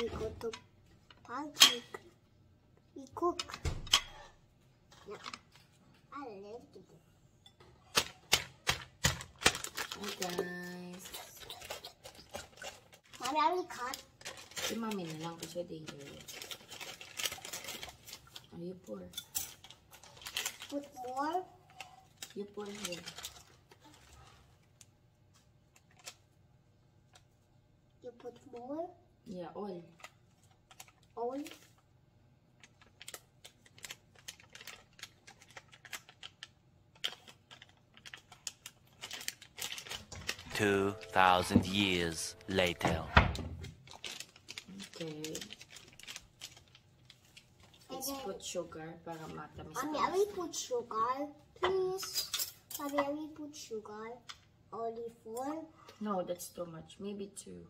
we go to pancake. We cook. Yeah. I like it. Hi guys. Mommy, I will cut. Si Mami na lang kasi danger. Oh, you pour. Put more. You pour here. You put more. Yeah, all. All. 2,000 years later. Okay. Let's put sugar para matamis. Mommy, I will put sugar, please. Mommy, I will put sugar. Only 4. No, that's too much. Maybe 2.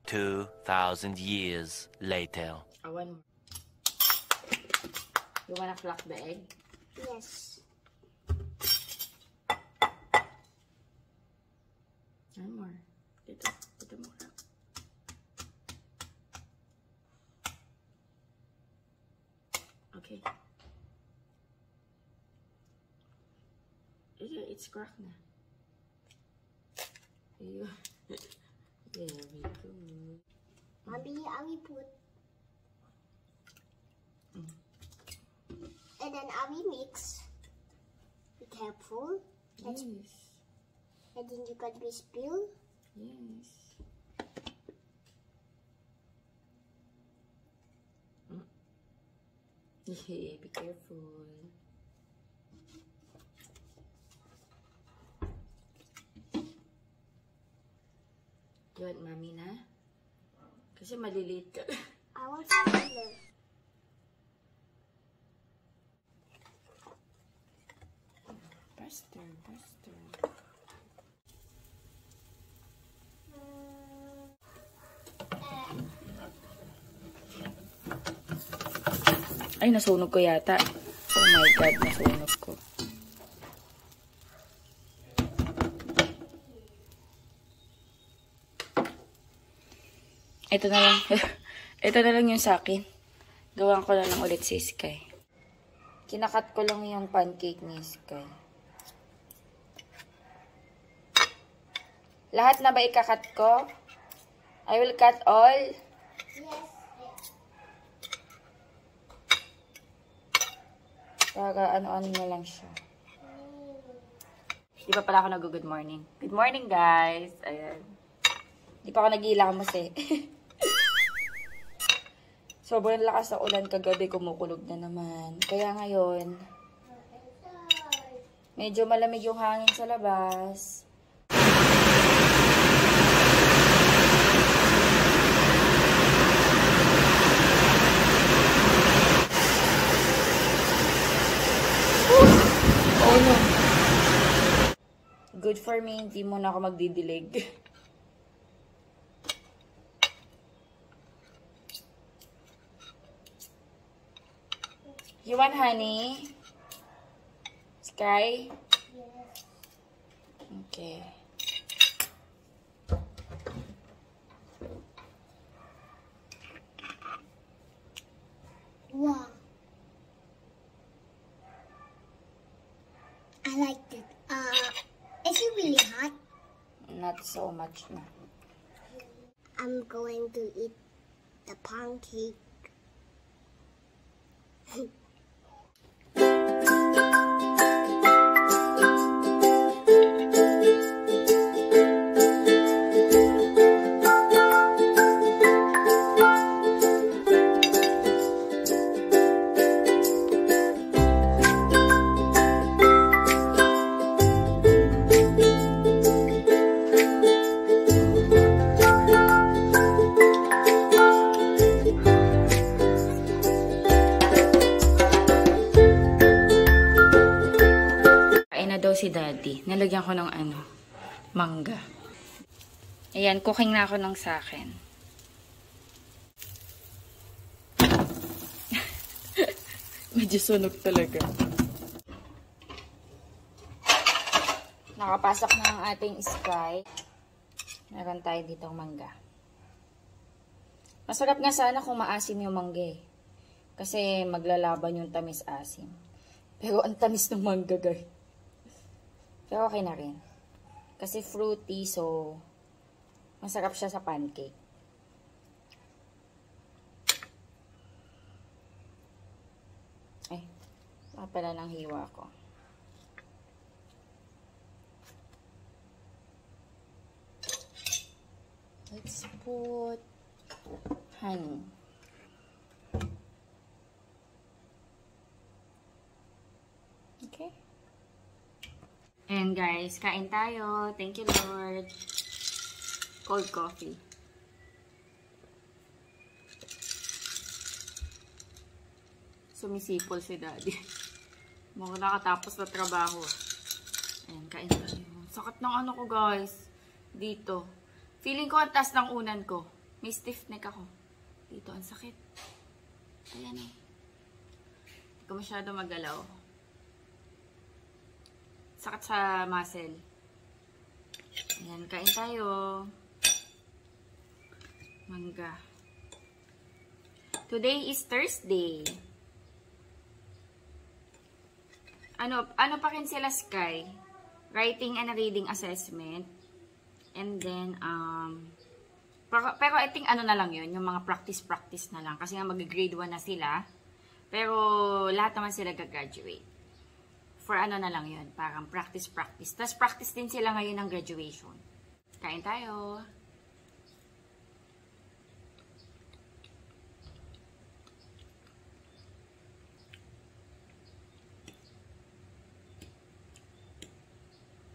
$2,000 years later. One more. You wanna crack the egg? Yes. One more. Dito more. Okay. Yeah, it's cracked na. Very good. Mommy, I will put. And then I will mix. Be careful. Yes. And then you got be spill. Yes. Yeah, be careful. You want Mami na? Kasi maliliit ka. I want smaller. Faster. Ay, nasunog ko yata. Oh my God, nasunog ko. Ito na lang. Ito na lang yung sa akin. Gawan ko na lang ulit si Sky. Kinakat ko lang yung pancake ni Sky. Lahat na ba ikakat ko? I will cut all. Yes. Para ano-ano na lang siya. Di pa pala ako nag-good morning. Good morning, guys. Ayan. Di pa ako nag-iilamos eh. Sobrang lakas ng ulan kagabi, kumukulog na naman. Kaya ngayon, medyo malamig yung hangin sa labas. Oh no. Good for me, hindi muna ako magdidilig. You want honey? Sky? Yes. Okay. Wow. I like it. Is it really hot? Not so much na. I'm going to eat the pancake. Si Daddy. Nalagyan ko ng mangga. Ayan, cooking na ako ng sa akin. Medyo sunog talaga. Nakapasok na ang ating Sky. Meron tayo ditong mangga. Masarap nga sana kung maasim yung mangga eh. Kasi maglalaban yung tamis-asim. Pero ang tamis ng mangga, guys. Pero okay na rin. Kasi fruity, so masarap siya sa pancake. Ay, pala ng hiwa ko. Let's put honey. Okay. And guys, kain tayo. Thank you, Lord. Cold coffee. Sumisipol si Daddy. Mukhang nakatapos na trabaho. Ayan, kain tayo. Sakit ng ano ko, guys. Dito. Feeling ko ang taas ng unan ko. May stiff neck ako. Dito, ang sakit. Ayan eh. Hindi ko masyado magalaw. Sakit sa muscle. Ayan, kain tayo. Mangga. Today is Thursday. Ano pa rin sila, Sky? Writing and reading assessment. And then, pero I think ano na lang yun, yung mga practice na lang. Kasi nga mag-grade 1 na sila. Pero lahat naman sila gagraduate. For ano na lang yun, parang practice. Tapos practice din sila ngayon ng graduation. Kain tayo.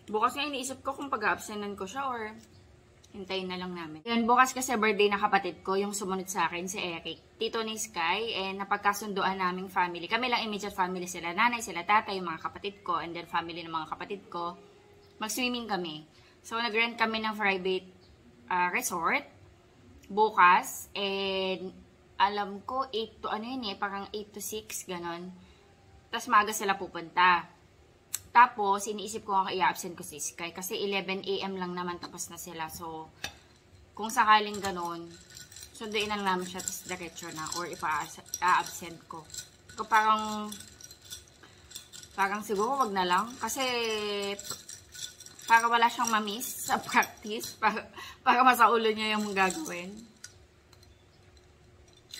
Bukas nga iniisip ko kung pag-absenan ko siya or hintayin na lang namin. Yan, bukas kasi birthday na kapatid ko, yung sumunod sa akin, si Eric. Tito ni Sky, and napagkasunduan naming family. Kami lang immediate family sila. Nanay, sila tatay, yung mga kapatid ko, and then family ng mga kapatid ko. Mag-swimming kami. So, nag-rent kami ng private resort bukas. And alam ko, 8 to ano yun eh, parang 8 to 6, ganon. Tapos maaga sila pupunta. Tapos, iniisip ko ang i-absent ko si Sky. Kasi 11 AM lang naman tapos na sila. So, kung sakaling ganon, sunduin lang namin siya tapos diretso na. Or ipa-absent ko. So, parang siguro wag na lang. Kasi, para wala siyang mamiss sa practice. Para masaulo niya yung gagawin.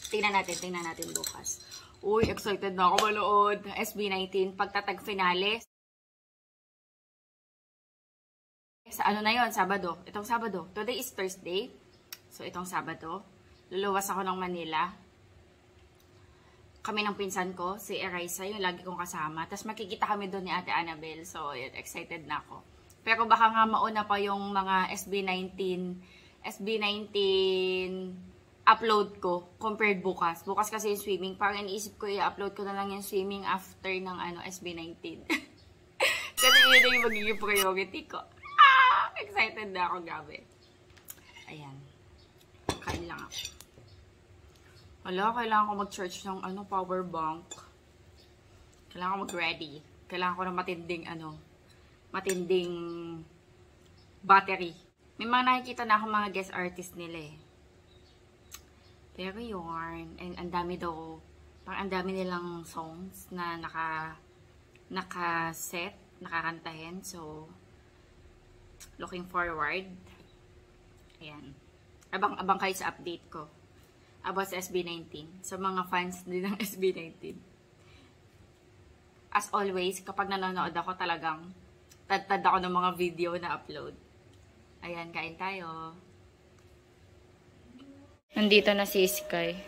Tingnan natin bukas. Uy, excited na ako manood ng SB19 pagtatag finale. Sa ano na yon, Sabado. Itong Sabado. Today is Thursday. So, itong Sabado. Luluwas ako ng Manila. Kami ng pinsan ko, si Eraisa, yung lagi kong kasama. Tapos makikita kami doon ni Ate Annabelle. So, yun, excited na ako. Pero baka nga mauna pa yung mga SB19 upload ko compared bukas. Bukas kasi yung swimming. Parang iniisip ko i-upload ko na lang yung swimming after ng SB19. Kasi yun na yung magiging priority ko. Excited na ako, gabi. Ayan. Kain lang ako. Wala, kailangan ko mag-charge ng power bank. Kailangan ko mag-ready. Kailangan ko ng matinding battery. May mga nakikita na ako mga guest artist nila eh. Pero yun, and ang dami daw, parang ang dami nilang songs na naka-set, nakakantahin. So, looking forward. Ayan. Abang kayo sa update ko about sa SB19. Sa mga fans din ng SB19. As always, kapag nanonood ako talagang tad ako ng mga video na upload. Ayan, kain tayo. Nandito na si Sky.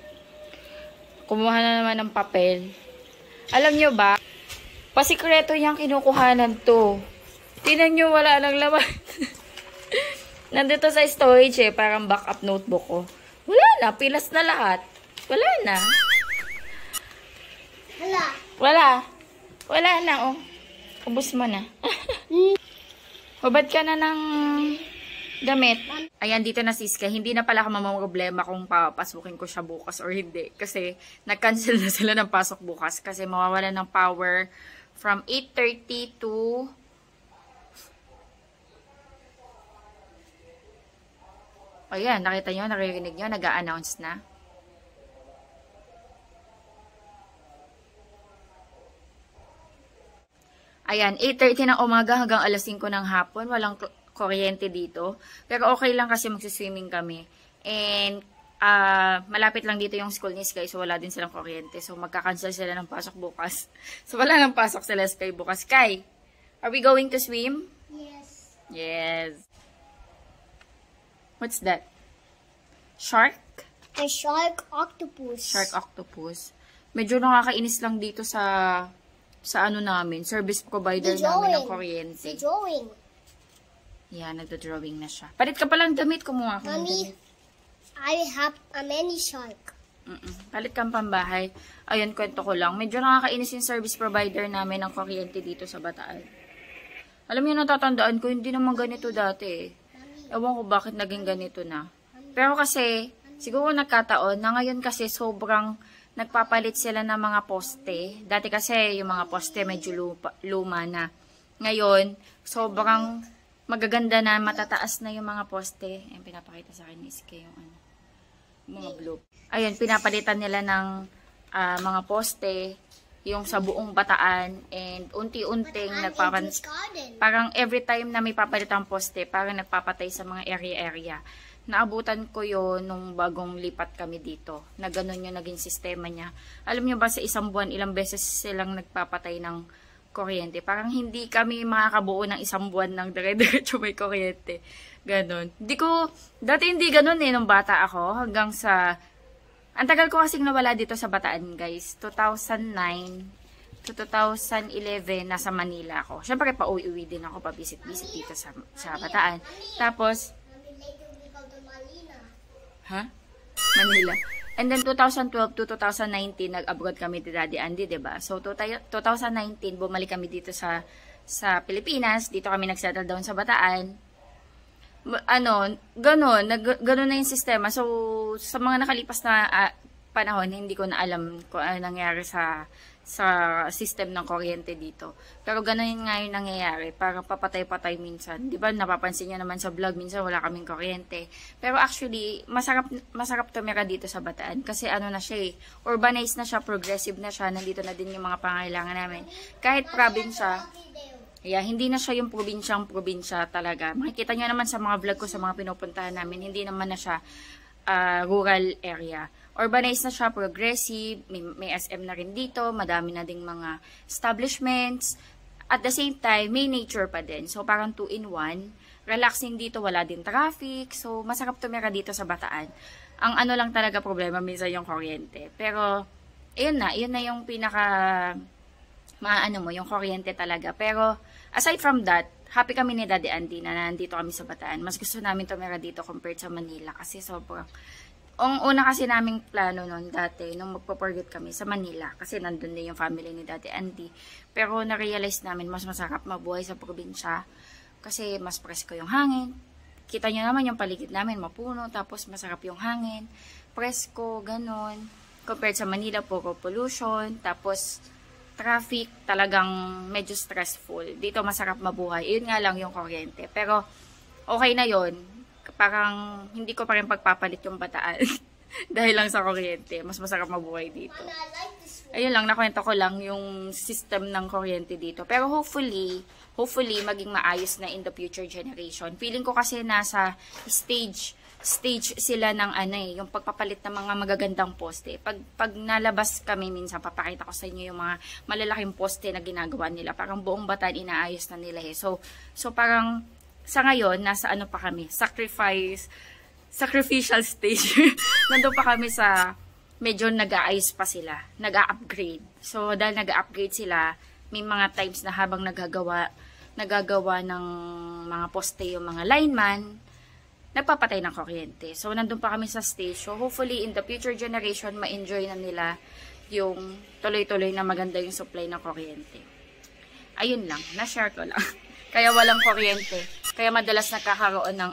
Kumuha na naman ng papel. Alam nyo ba, pasikreto niyang kinukuhanan to. Tingnan nyo, wala nang laman. Nandito sa storage eh, parang backup notebook ko. Wala na, pilas na lahat. Wala na. Wala na, oh. Ubus mo na. Hubad ka na ng Damit. Ayan, dito na si Sky. Hindi na pala ako mamamroblema kung papasukin ko siya bukas or hindi. Kasi nag-cancel na sila ng pasok bukas. Kasi mawawala ng power from 8:30 to... Ayan, nakita nyo, naririnig nyo, nag-a-announce na. Ayan, 8:30 ng umaga hanggang alas 5 ng hapon. Walang kuryente dito. Pero okay lang kasi magsiswimming kami. And malapit lang dito yung school ni Sky, so wala din silang kuryente. So magka-cancel sila ng pasok bukas. So wala nang pasok sila Sky bukas. Sky, are we going to swim? Yes. Yes. What's that? Shark? A shark octopus. Shark octopus. Medyo nakakainis lang dito sa ano namin, service provider namin ng kuryente. Si drawing. Yan, nagda-drawing na siya. Palit ka palang damit, kumuha ko ng Mommy, damit. I have a many shark. Palit kang pambahay. Ayun, kwento ko lang. Medyo nakakainis yung service provider namin ng kuryente dito sa Bataan. Alam niyo, natatandaan ko, hindi naman ganito dati eh. Ewan ko bakit naging ganito na. Pero kasi, siguro nagkataon na ngayon kasi sobrang nagpapalit sila ng mga poste. Dati kasi yung mga poste medyo luma na. Ngayon, sobrang magaganda na, matataas na yung mga poste. Ayan, pinapakita sa akin ni Sky yung ano, mga blue. Ayun, pinapalitan nila ng mga poste, yung sa buong Bataan, and unti-unting parang every time na may papalitang poste, parang nagpapatay sa mga area-area. Naabutan ko yon nung bagong lipat kami dito, na ganun yung naging sistema niya. Alam niyo ba, sa isang buwan, ilang beses silang nagpapatay ng kuryente. Parang hindi kami makakabuo ng isang buwan ng dire-diretso may kuryente. Ganon. Dati hindi ganon nung bata ako, hanggang sa, ang tagal ko kasing nawala dito sa Bataan, guys. 2009 to 2011, nasa Manila ako. Siyempre, pa-uwi din ako, pa-visit-visit dito sa Bataan. Tapos, Manila. And then 2012 to 2019 nag-abroad kami ni Daddy Andy, 'di ba? So 2019 bumalik kami dito sa Pilipinas, dito kami nag-settle down sa Bataan. Ganun na yung sistema. So sa mga nakalipas na panahon, hindi ko na alam kung ano nangyari sa system ng kuryente dito. Pero ganun nga yung nangyayari. Parang papatay-patay minsan. Di ba, napapansin niyo naman sa vlog, minsan wala kaming kuryente. Pero actually, masarap tumira dito sa Bataan. Kasi ano na siya eh, urbanized na siya, progressive na siya, nandito na din yung mga pangailangan namin. Kahit probinsya, hindi na siya yung probinsya talaga. Makikita niyo naman sa mga vlog ko, sa mga pinupuntahan namin, hindi naman na siya rural area. Urbanized na siya, progressive, may SM na rin dito, madami na ding mga establishments. At the same time, may nature pa din. So, parang 2-in-1. Relaxing dito, wala din traffic. So, masarap tumira dito sa Bataan. Ang ano lang talaga problema, minsan yung kuryente. Pero, yun na yung pinaka, yung kuryente talaga. Pero, aside from that, happy kami ni Daddy Andy na nandito kami sa Bataan. Mas gusto namin tumira dito compared sa Manila. Kasi sobrang, ang una kasi naming plano noon dati, nung magpo-forget kami sa Manila, kasi nandun din yung family ni Daddy Andy. Pero na-realize namin, mas masarap mabuhay sa probinsya, kasi mas presko yung hangin. Kita nyo naman yung paligid namin, mapuno, tapos masarap yung hangin, presko, ganon. Compared sa Manila, puro pollution, tapos traffic, talagang medyo stressful. Dito masarap mabuhay. Yun nga lang yung kuryente. Pero okay na yun. Parang hindi ko pa rin pagpapalit yung Bataan dahil lang sa kuryente. Mas masarap mabuhay dito. Ayun lang, nakwento ko lang yung system ng kuryente dito. Pero hopefully maging maayos na in the future generation. Feeling ko kasi nasa stage sila ng yung pagpapalit ng mga magagandang poste. Pag nalabas kami minsan, papakita ko sa inyo yung mga malalaking poste na ginagawa nila. Parang buong Bataan inaayos na nila eh. So parang sa ngayon, nasa ano pa kami, sacrificial stage. Nandun pa kami sa medyo nag-aayos pa sila, nag-upgrade. So, dahil nag-upgrade sila, may mga times na habang nagagawa ng mga poste yung mga lineman, nagpapatay ng kuryente. So, nandun pa kami sa stage. So, hopefully, in the future generation, ma-enjoy na nila yung tuloy-tuloy na maganda yung supply ng kuryente. Ayun lang, na-share ko lang. Kaya walang kuryente. Kaya madalas nagkakaroon ng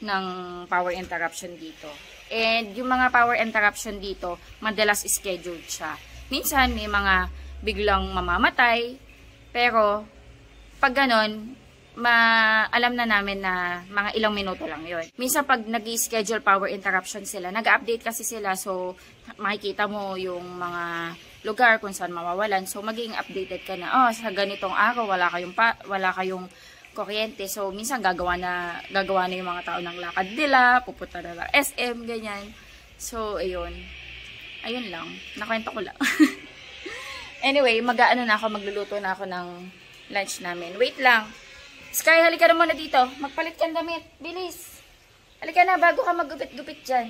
ng power interruption dito. And yung mga power interruption dito, madalas scheduled siya. Minsan may mga biglang mamamatay, pero pag ganon, alam na namin na mga ilang minuto lang yon. Minsan pag nag-schedule power interruption sila, nag-update kasi sila, so makikita mo yung mga lugar kung saan mawawalan. So magiging updated ka na, sa ganitong araw wala kayong kuryente. So minsan gagawa na yung mga tao ng lakad nila, pupunta na ng SM, ganyan. So ayun lang, nakwento ko lang. Anyway, magluluto na ako ng lunch namin. Wait lang. Sky, halika na muna dito. Magpalit ka ng damit. Bilis. Halika na, bago ka maggupit-gupit dyan.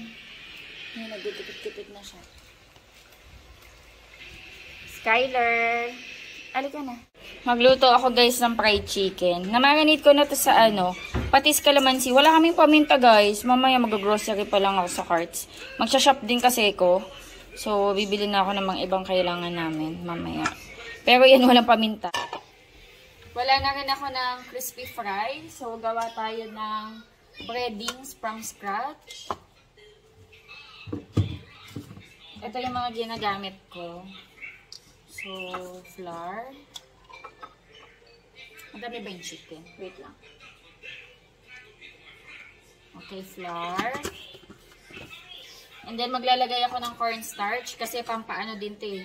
Ngayon, naggupit-gupit na siya. Skyler. Halika na. Magluto ako guys ng fried chicken. Namarinate ko na to sa patis kalamansi. Wala kaming paminta guys. Mamaya mag-grocery pa lang ako sa Carts. Magsha-shop din kasi ko. So, bibili na ako ng mga ibang kailangan namin mamaya. Pero yan, walang paminta. Wala na rin ako ng crispy fry. So, gawa tayo ng breadings from scratch. Ito yung mga ginagamit ko. So, flour. Ang dami ba yung chicken? Wait lang. Okay, flour. And then, maglalagay ako ng cornstarch kasi pampaano din ito eh.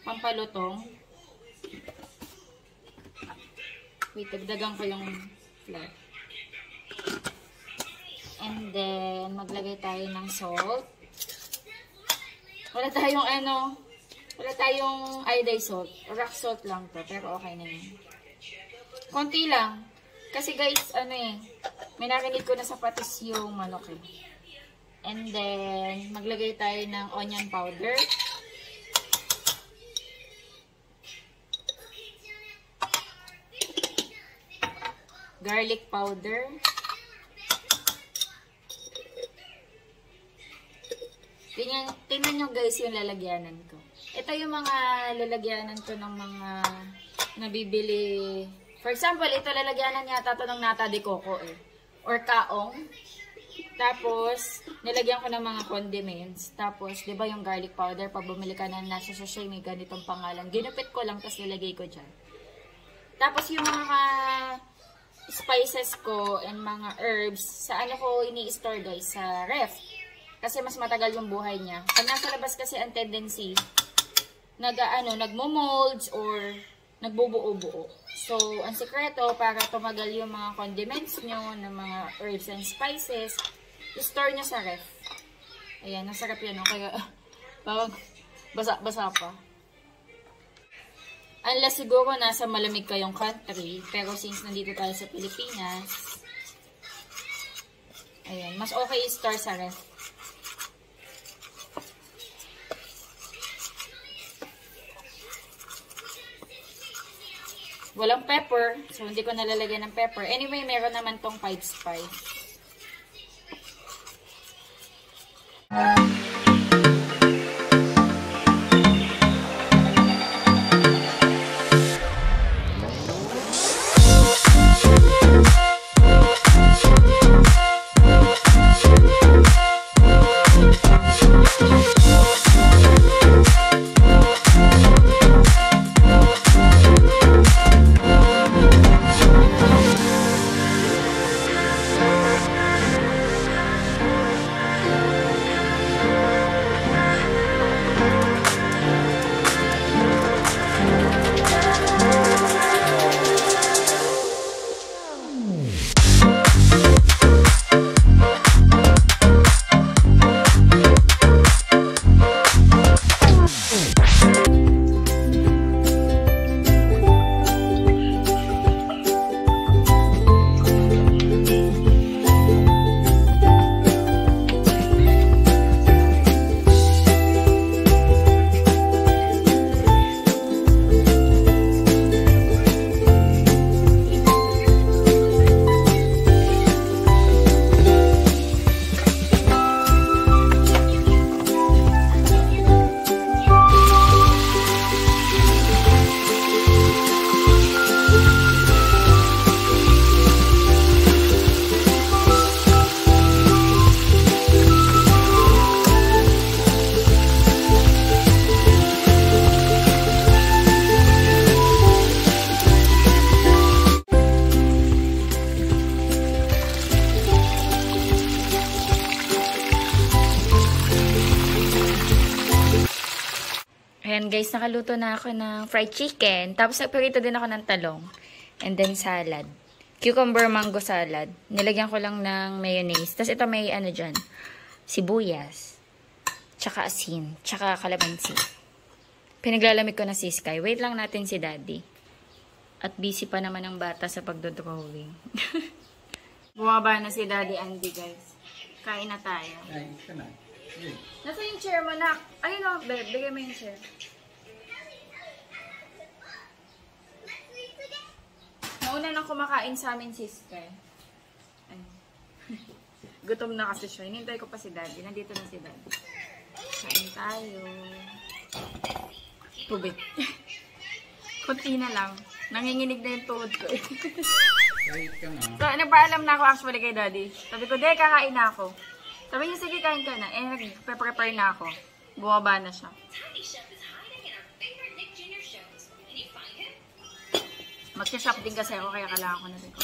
Pampalutong. Wait, dagdagan ko yung flour. And then, maglagay tayo ng salt. Wala tayong iodized salt. Rock salt lang to, pero okay na yun. Konti lang. Kasi guys, may narinig ko na sa patis yung manok eh. And then, maglagay tayo ng onion powder. Garlic powder. Tingnan nyo guys yung lalagyanan ko. Ito yung mga lalagyanan ko ng mga nabibili. For example, ito lalagyanan yata ito ng nata de coco eh. Or kaong. Tapos, nilagyan ko ng mga condiments. Tapos, di ba yung garlic powder, pag bumili ka na nasa sachet, may ganitong pangalan. Ginupit ko lang, tapos nilagay ko dyan. Tapos, yung mga spices ko and mga herbs, sa ko ini-store guys, sa ref. Kasi mas matagal yung buhay niya. Pag nasa labas kasi ang tendency, nagmo-molds or nagbubuo-buo. So, ang sekreto, para tumagal yung mga condiments nyo, ng mga herbs and spices, i-store nyo sa ref. Ayan, nasarap yan, no? Kaya, basa-basa pa. Unless siguro nasa malamig kayong country, pero since nandito tayo sa Pilipinas, ayan, mas okay i-store sa ref. Walang pepper, so hindi ko nalalagyan ng pepper. Anyway, meron naman tong 5 spice. guys, nakaluto na ako ng fried chicken. Tapos nagprito din ako ng talong. And then salad. Cucumber mango salad. Nilagyan ko lang ng mayonnaise. Tapos ito may ano dyan. Sibuyas. Tsaka asin. Tsaka kalamansi. Pinaglalamig ko na si Sky. Wait lang natin si Daddy. At busy pa naman ang bata sa pagdodrawing. Bumaba na si Daddy Andy, guys. Kain na tayo. Kain ka na. Nasa yung chair mo, nak? Ayun o, babe. Bigay mo yung chair. Nauna nang kumakain sa amin si Sky. Gutom na kasi siya. Hinintay ko pa si Daddy. Nandito na si Daddy. Kain tayo. Tubig. Kunti na lang. Nanginginig na yung tuhod ko. Kahit ka na. So, nagpaalam na ako actually kay Daddy. Sabi ko, "De, kakain na ako." Sabi niya, "Sige, kain ka na." Eh, nag-prepare na ako. Bumaba na siya. Mag-shop din kasi ako, kaya kailangan ko na rin ko.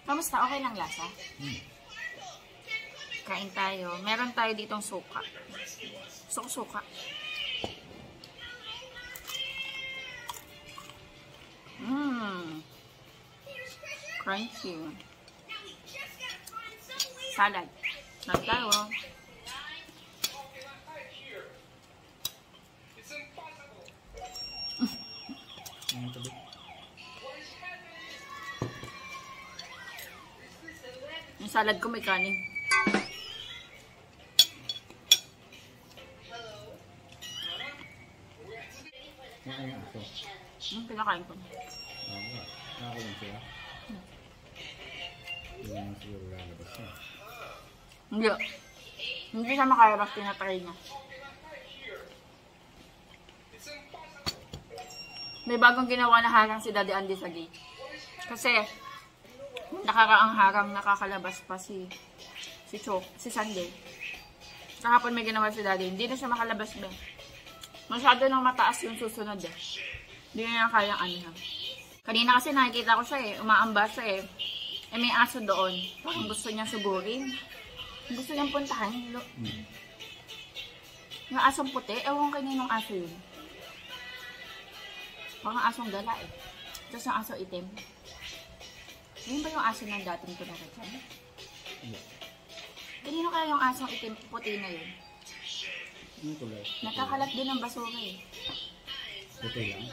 Kamusta? Okay lang lasa? Kain tayo. Meron tayo ditong suka. Suka. Crunchy. Salad. Salad tayo. Yung salad ko may kanin. Nakain ako. Pinakain ko. Nakakulong sila. Hindi naman siguro lalabas na. Hindi. Hindi siya makalabas, tinatry niya. May bagong ginawa na harang si Daddy Andy sa gate. Kasi, nakaraang harang nakakalabas pa si Sunday. Kahapon may ginawa si Daddy. Hindi na siya makalabas ba. Masyado nang mataas yung susunod eh. Hindi na kayang ano. Kanina kasi nakikita ko siya eh. Umaamba siya eh. Eh may aso doon. Parang gusto niyang sugurin. Gusto niyang puntahan. Yung asong puti. Ewan ko kaninong aso yun. Parang asong gala eh. Tapos yung aso itim. Yun ba yung aso ng dating ko nakita? Kanino kaya yung asong itim puti na yun? Ano kulay? Nakakalat din ng basura eh. Puti lang?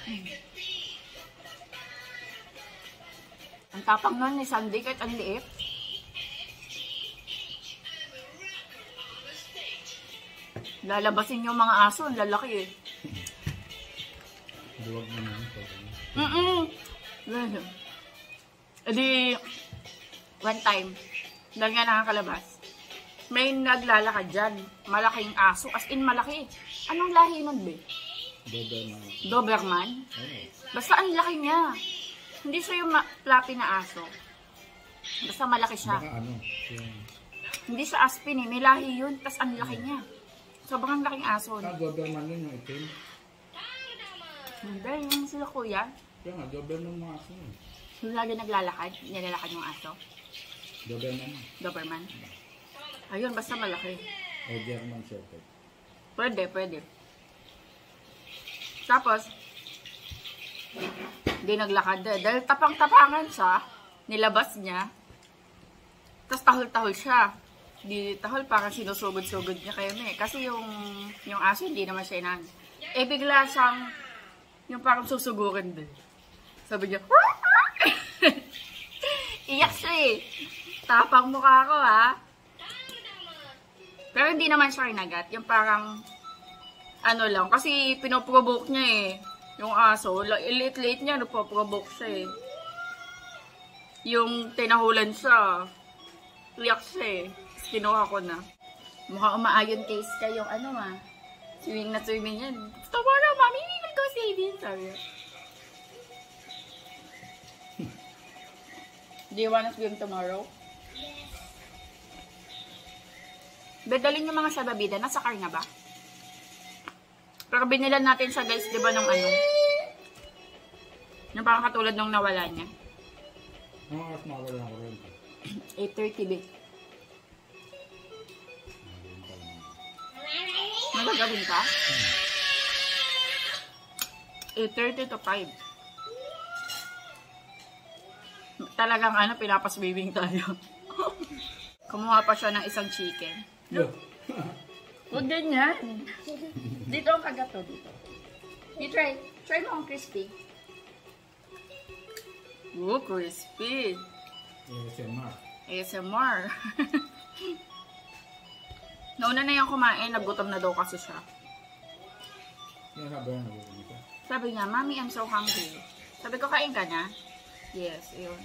Ang tapang nun ni Sunday kahit ang liit. Lalabasin yung mga aso, ang lalaki eh. Duwag na naman po. Edi, one time, dahil nga nakakalabas, may naglalakad dyan. Malaking aso, as in malaki. Anong lahi nun, be? Doberman? Basta ang laki niya. Hindi siya yung fluffy na aso. Basta malaki siya. Baka ano? Hindi siya aspin eh. May lahi yun. Tas ang laki niya. Sobrang laking aso. Doberman yun yung itim. Hindi, yung sila kuya. Kaya nga, Doberman mga aso yun. Yung lagi naglalakad. Nilalakad yung aso. Doberman. Doberman. Ayun, basta malaki. O German Shepherd. Pwede. Tapos, hindi naglakad eh. Dahil tapang-tapangan siya, nilabas niya, tapos tahol-tahol siya. Di tahol, parang sinusugod-sugod niya kayo eh. Kasi yung aso, hindi naman siya inan. Eh, bigla siyang, yung parang susugurin din. Sabi niya, iyak siya eh. Tapang mukha ko ha. Pero hindi naman siya kinagat. Yung parang, ano lang, kasi pinoprovoke niya eh. Yung aso, late-late niya, nagpo-provoke siya eh. Yung tinahulan siya, iyak siya eh. Kinuha ko na. Mukhang umaayon case ka yung ano ah. Swimming na swimming yan. Tomorrow, mommy, we will go swimming. Sabi niya. Do you wanna swim tomorrow? Bedalin yung mga salbabida. Nasa car na ba? Pero binilan natin siya guys, di ba, ng ano? Yung parang katulad nung nawala niya. Ang oras makawala ng kurente. 8:30 bit. Magagawin ka? 8:30 to 5. Talagang pinapaswimming tayo. Kumuha pa siya ng isang chicken. Yeah. Huwag ganyan. Dito ang kagat to, dito. You try. Try mo ang crispy. Oh, crispy. ASMR. ASMR. Nauna na yung kumain, nagutom na daw kasi siya. Yan sabi na nagugutom ka. Sabi niya, Mommy, I'm so hungry. Sabi ko, kain ka na? Yes, yun.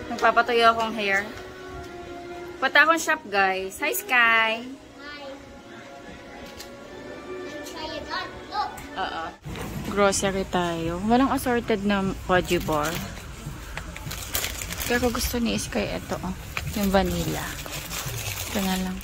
Nagpapatuyo akong hair. Punta akong shop, guys. Hi, Sky! Hi. Let's try it on. Look. Oo. Grocery tayo. Walang assorted na Pudgy bar. Kaya ko gusto ni Sky ito, oh. Yung vanilla. Ito na lang.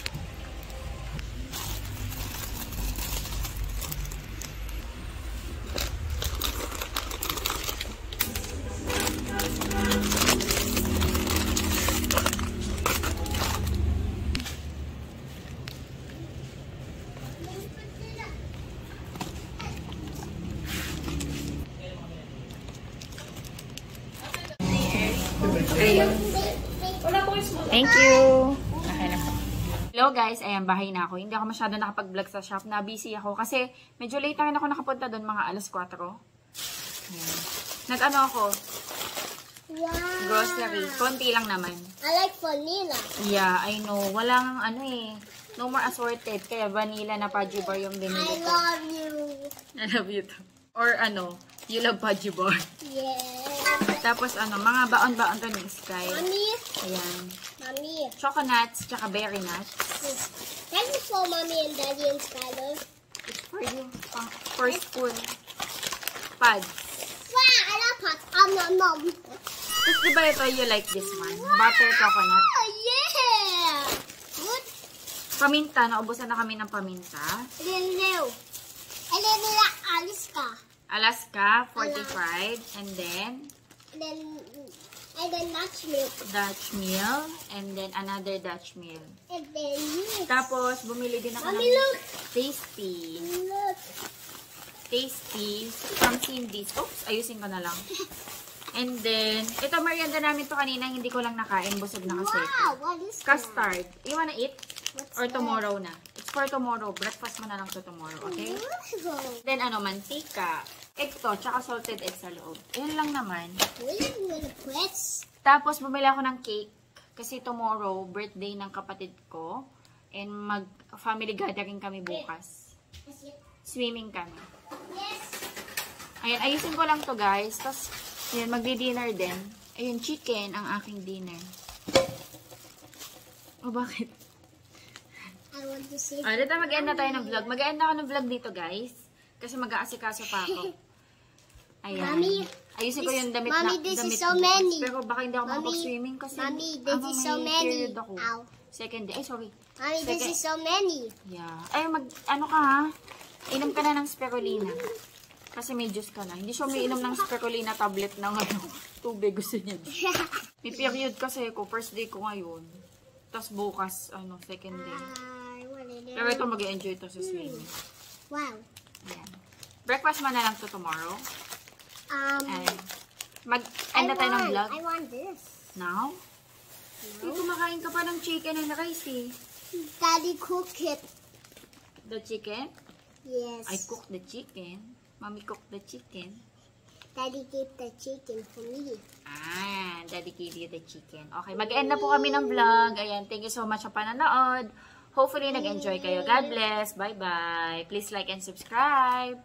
Ayun. Thank you. Okay na po. Hello guys, ayan, bahay na ako. Hindi ako masyado nakapag-vlog sa shop. Na-busy ako kasi medyo late na rin ako nakapunta doon, mga alas 4. Ayan. Nag-ano ako, Wow. grocery. Konti lang naman. I like vanilla. Yeah, I know. Walang no more assorted. Kaya vanilla na Pudgy bar yung I binili ko. love you. I love you too. Or you love Pudgy bar. Yeah. Tapos mga baon-baon to ni Sky. Mommy. Ayan. Mommy. Choconuts, tsaka berry nuts. Thank you for Mommy and Daddy and Skylar. It's for you. For school. Pads. Wow, I love pot. Nom. Tapos diba ito, you like this one? Butter coconut. Oh, yeah. Good. Paminta. Naubusan na kami ng paminta. Lilo. Lilo, Alaska. Alaska, 45. And then Dutch milk. Dutch meal. And then another Dutch meal. And then this. Tapos, bumili din ako Mommy, ng look. Tasty. Look. Tasty from Cindy's. Oops, ayusin ko na lang. And then, ito merienda namin to kanina, hindi ko lang nakain, busog na kasi. Wow, what is that? Custard. You wanna eat? What's Or that? tomorrow na? It's for tomorrow. Breakfast mo na lang to tomorrow, okay? Wow. Then mantika. Egg to, tsaka salted egg sa loob. Yun lang naman. Really good press. Tapos, bumili ako ng cake. Kasi tomorrow, birthday ng kapatid ko. And mag-family gathering kami bukas. Swimming kami. Yes. Ayan, ayusin ko lang to guys. Tapos, ayan, magdi-dinner din. Ayun, chicken ang aking dinner. O, bakit? I want to see. Dito mag-end na tayo ng vlog. Mag-end na ako ng vlog dito guys. Kasi mag-aasikaso pa ako. Ayan. Mommy, Ayusin ko yung damit Mommy, na this is damit so bukas. many. Pero baka hindi ako Mommy, makapag-swimming kasi Mommy, this is so may many. period ako. Ow. Second day. Ay, sorry. Mommy, this Second- is so many. Yeah. Ay, ano ka ha? Inom ka na ng spirulina. Kasi may juice ka na. Hindi siya umiinom ng spirulina tablet ng tubig. Gusto niya. May period kasi ko. First day ko ngayon. Tapos bukas, second day. I want it. Pero ito mag-enjoy to sa swimming. Wow. Ayan. Breakfast mo na lang to tomorrow. And mag-end na tayo ng vlog. I want this. Now? No? Kumakain ka pa ng chicken and rice eh. Daddy cook it. The chicken? Yes. I cook the chicken. Mommy cook the chicken. Daddy keep the chicken for me. Daddy gave you the chicken. Okay, mag-end na po kami ng vlog. Ayan, thank you so much sa pananood. Hopefully, nag-enjoy kayo. God bless. Bye-bye. Please like and subscribe.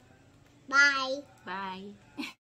Bye. Bye.